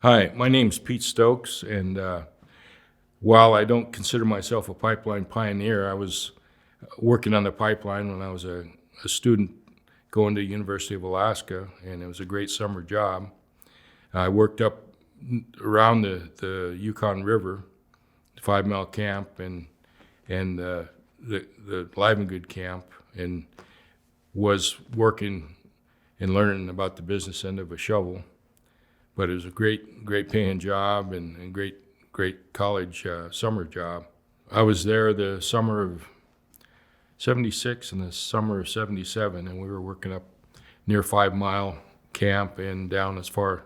Hi, my name's Pete Stokes, and while I don't consider myself a pipeline pioneer, I was working on the pipeline when I was a student going to University of Alaska, and it was a great summer job. I worked up around the Yukon River, 5 Mile Camp, and the Livengood Camp, and was working and learning about the business end of a shovel. But it was a great paying job and great college summer job. I was there the summer of '76 and the summer of '77, and we were working up near 5 Mile Camp and down as far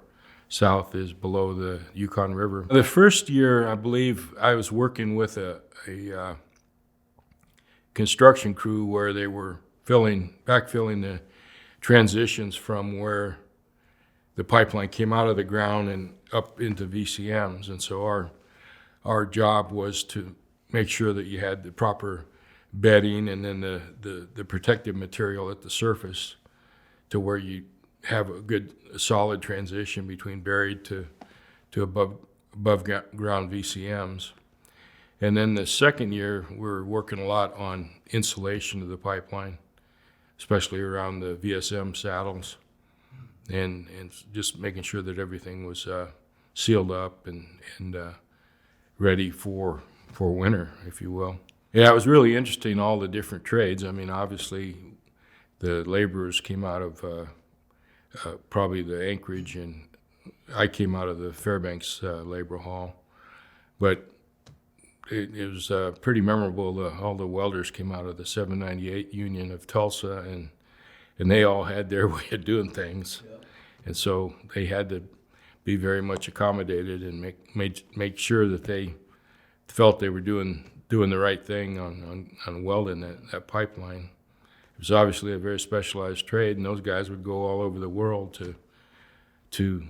south as below the Yukon River. The first year, I believe, I was working with a construction crew where they were backfilling the transitions from where the pipeline came out of the ground and up into VCMs. And so our job was to make sure that you had the proper bedding and then the protective material at the surface to where you have a solid transition between buried to above ground VCMs. And then the second year, we were working a lot on insulation of the pipeline, especially around the VSM saddles, and just making sure that everything was sealed up and ready for winter, if you will. Yeah, it was really interesting, all the different trades. I mean, obviously, the laborers came out of probably the Anchorage, and I came out of the Fairbanks Labor Hall. But it was pretty memorable. All the welders came out of the 798 Union of Tulsa, and they all had their way of doing things. Yeah. And so they had to be very much accommodated and make sure that they felt they were doing the right thing on welding that pipeline. It was obviously a very specialized trade, and those guys would go all over the world to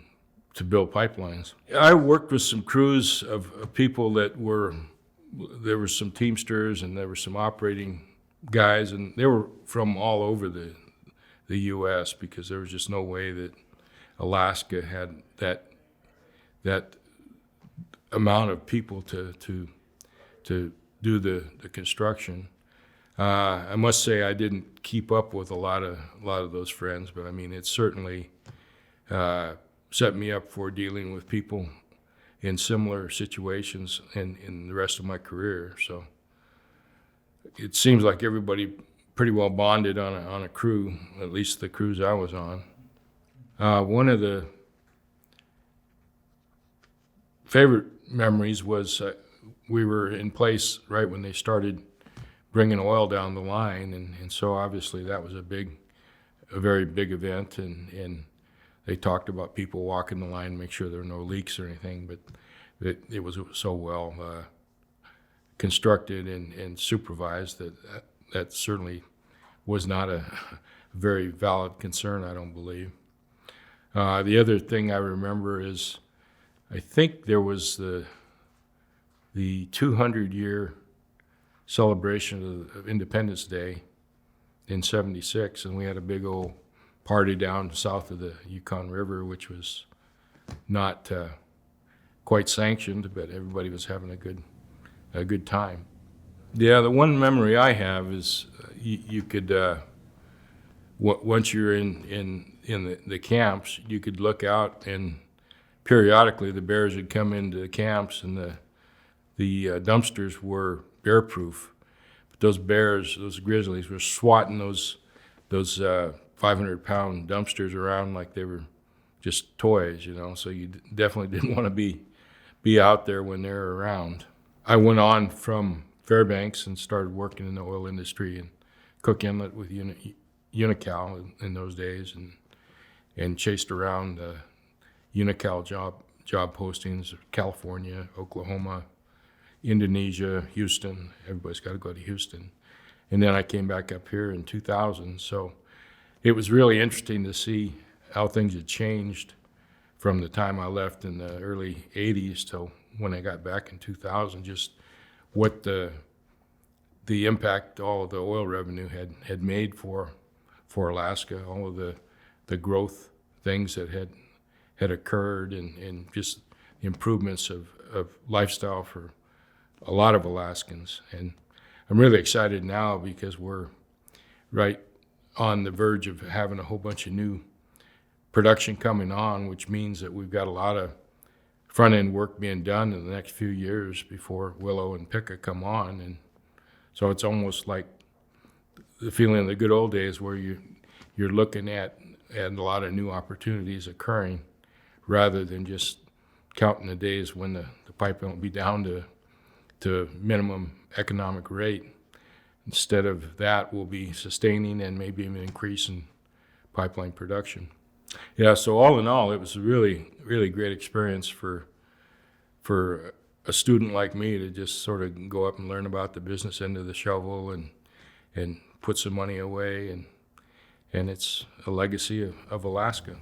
build pipelines. I worked with some crews of people there were some Teamsters and there were some operating guys, and they were from all over the U.S. because there was just no way that Alaska had that amount of people to do the construction. I must say I didn't keep up with a lot of those friends, but I mean it certainly set me up for dealing with people in similar situations in the rest of my career. So it seems like everybody pretty well bonded on a crew, at least the crews I was on. One of the favorite memories was we were in place right when they started bringing oil down the line, and so obviously that was a very big event, and they talked about people walking the line, make sure there were no leaks or anything, but it was so well constructed and supervised that certainly was not a very valid concern, I don't believe. The other thing I remember is I think there was the 200-year celebration of Independence Day in '76, and we had a big old party down south of the Yukon River, which was not quite sanctioned, but everybody was having a good time. Yeah, the one memory I have is you could once you're in the camps, you could look out, and periodically the bears would come into the camps, and the dumpsters were bear-proof. But those bears, those grizzlies, were swatting those 500-pound dumpsters around like they were just toys, you know. So you definitely didn't want to be out there when they're around. I went on from Fairbanks and started working in the oil industry and Cook Inlet with Unocal in those days, and chased around Unocal job postings, California, Oklahoma, Indonesia, Houston. Everybody's got to go to Houston. And then I came back up here in 2000. So it was really interesting to see how things had changed from the time I left in the early 80s till when I got back in 2000, just what the impact all of the oil revenue had made for Alaska, all of the growth things that had had occurred, and just the improvements of lifestyle for a lot of Alaskans. And I'm really excited now because we're right on the verge of having a whole bunch of new production coming on, which means that we've got a lot of front-end work being done in the next few years before Willow and Pika come on. And so it's almost like the feeling of the good old days where you're looking at a lot of new opportunities occurring rather than just counting the days when the pipeline will be down to minimum economic rate. Instead of that, we'll be sustaining and maybe even increasing pipeline production. Yeah, so all in all, it was a really, really great experience for a student like me to just sort of go up and learn about the business end of the shovel and put some money away, and it's a legacy of Alaska.